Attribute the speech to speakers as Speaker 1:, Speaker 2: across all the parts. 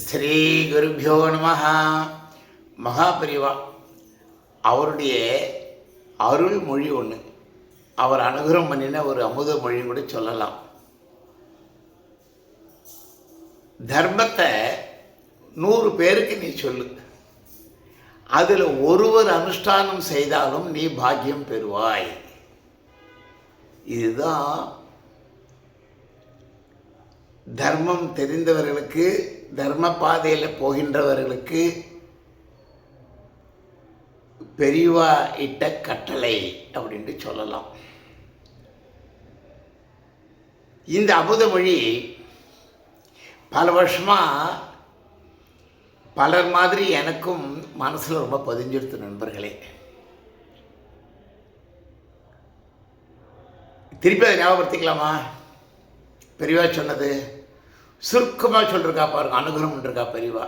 Speaker 1: ஸ்ரீ குருபியோ நமஹ. மகாபரிவா அவருடைய அருள் மொழி ஒன்று, அவர் அனுகிரகம் பண்ணின ஒரு அமுத மொழி கூட சொல்லலாம். தர்மத்தை 100 பேருக்கு நீ சொல்லு, அதில் ஒருவர் அனுஷ்டானம் செய்தாலும் நீ பாக்கியம் பெறுவாய். இதுதான் தர்மம் தெரிந்தவர்களுக்கு, தர்ம பாதையில் போகின்றவர்களுக்கு பெரியவா இட்ட கட்டளை அப்படின்ட்டு சொல்லலாம். இந்த அமுத மொழி பல வருஷமாக பலர் மாதிரி எனக்கும் மனசில் ரொம்ப பதிஞ்சிருத்து நண்பர்களே. திருப்பி அதை ஞாபகப்படுத்திக்கலாமா? பெரியவா சொன்னது சுருக்கமாக சொல்லிருக்கா பாருங்க, அனுகிரகம் இருக்கா பெரியவா.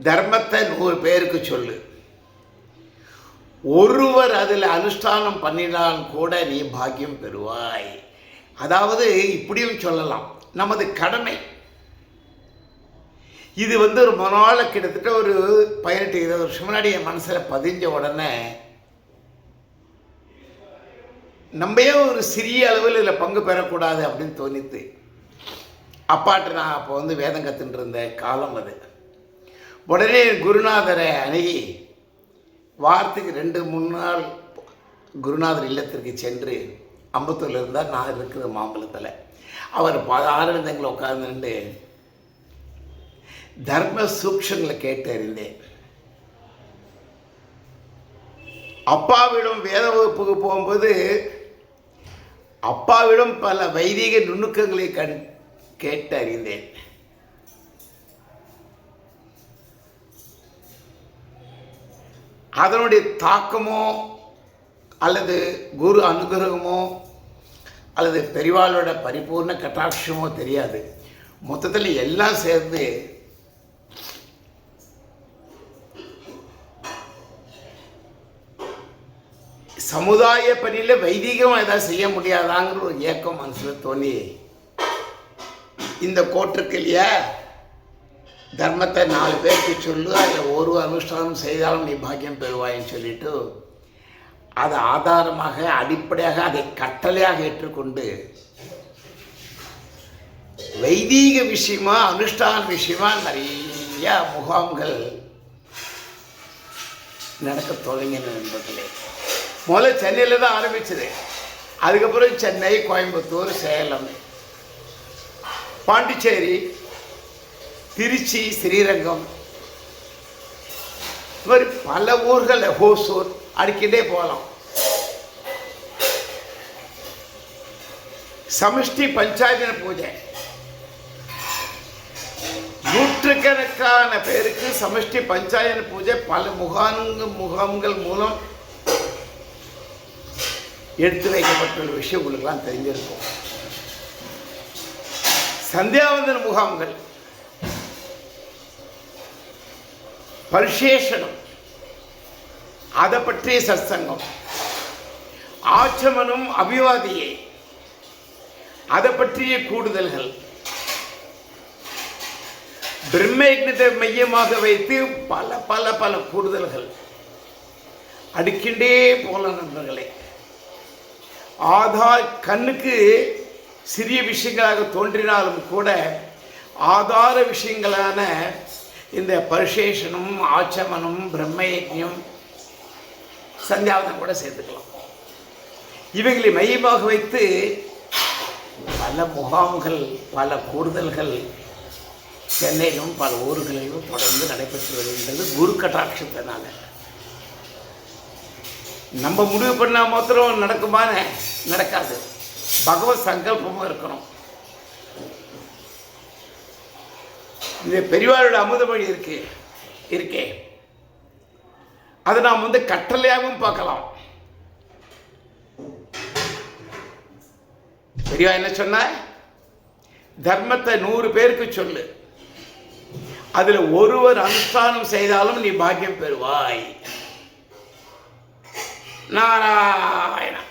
Speaker 1: தர்மத்தை 100 பேருக்கு சொல்லு, ஒருவர் அதில் அனுஷ்டானம் பண்ணினால் கூட நீ பாக்கியம் பெறுவாய். அதாவது இப்படியும் சொல்லலாம், நமது கடமை இது ஒரு மனால கிட்டத்தட்ட ஒரு 18-20 வருஷம் முன்னாடி என் மனசில் பதிஞ்ச உடனே நம்மையே ஒரு சிறிய அளவில் இதில் பங்கு பெறக்கூடாது அப்படின்னு தோணித்து. அப்பாட்ட நான் அப்போ வேதம் கற்றுட்டு இருந்த காலம் அது. உடனே குருநாதரை அணுகி வாரத்துக்கு 2-3 நாள் குருநாதர் இல்லத்திற்கு சென்று, அம்பத்தூரில் இருந்தால் நான் இருக்கிற மாம்பழத்தில், அவர் 6 இடங்களை உட்கார்ந்துட்டு தர்ம சூக்ஷங்களை கேட்டு அறிந்தேன். அப்பாவிடம் வேத வகுப்புக்கு போகும்போது அப்பாவிடம் பல வைதிக நுணுக்கங்களை கேட்டு அறிந்தேன். அதனுடைய தாக்கமோ அல்லது குரு அனுகிரகமோ அல்லது பெரிவாளோட பரிபூர்ண கட்டாட்சமோ தெரியாது. மொத்தத்தில் எல்லாம் சேர்ந்து சமுதாய பணியில் வைதிகம் ஏதாவது செய்ய முடியாதாங்கிற ஒரு ஏக்கம் மனசில் தோணி, இந்த கோட்டிருக்கு இல்லையா, தர்மத்தை 4 பேருக்கு சொல்லு, அதில் ஒரு அனுஷ்டானம் செய்தாலும் நீ பாக்கியம் பெறுவாயின்னு சொல்லிட்டு அதை ஆதாரமாக அடிப்படையாக அதை கட்டளையாக ஏற்றுக்கொண்டு வைதீக விஷயமா அனுஷ்டான விஷயமா நிறைய முகாம்கள் நடக்க தொடங்கின நண்பர்களே. முதல்ல சென்னையில் தான் ஆரம்பிச்சது. அதுக்கப்புறம் சென்னை, கோயம்புத்தூர், சேலம், பாண்டிச்சேரி, திருச்சி, ஸ்ரீரங்கம், இது மாதிரி பல ஊர்கள், ஹோசூர், அடிக்கிட்டே போகலாம். சமஷ்டி பஞ்சாயத்து பூஜை நூற்றுக்கணக்கான பேருக்கு சமஷ்டி பஞ்சாயத்து பூஜை பல முகாம்கள் மூலம் எடுத்து வைக்கப்பட்டுள்ள விஷயம் உங்களுக்கெல்லாம் தெரிஞ்சிருக்கும். சந்தியாவந்தன முகாம்கள், பரிசேஷனம், அதை பற்றிய சத்சங்கம், ஆச்சமனம், அபிவாதியை, அதை பற்றிய கூடுதல்கள், பிரம்மயஜ்ஞத்தை மையமாக வைத்து பல பல பல கூடுதல்கள் அடிக்கின்றே போல நண்பர்களே. ஆதார் கண்ணுக்கு சிறிய விஷயங்களாக தோன்றினாலும் கூட ஆதார விஷயங்களான இந்த பரிசேஷனம், ஆச்சமனம், பிரம்மயஜ்ஞம், சந்தியாவதனம் கூட சேர்த்துக்கலாம். இவைகளை மையமாக வைத்து பல முகாம்கள், பல கூடுதல்கள் சென்னையிலும் பல ஊர்களிலும் தொடர்ந்து நடைபெற்று வருகின்றது. குரு கட்டாட்சத்தினால நம்ம முடிவு பண்ணால் மாத்திரம் நடக்குமான நடக்காது, பகவத் சங்கல்பமும் இருக்கணும். இது பெரியவாரோட அமுதமொழி இருக்கே, அதை நாம் கட்டளையாகவும் பார்க்கலாம். பெரியவா என்ன சொன்ன? தர்மத்தை 100 பேருக்கு சொல்லு, அதில் ஒருவர் அனுஷ்டானம் செய்தாலும் நீ பாக்கியம் பெறுவாய். நாராயணா.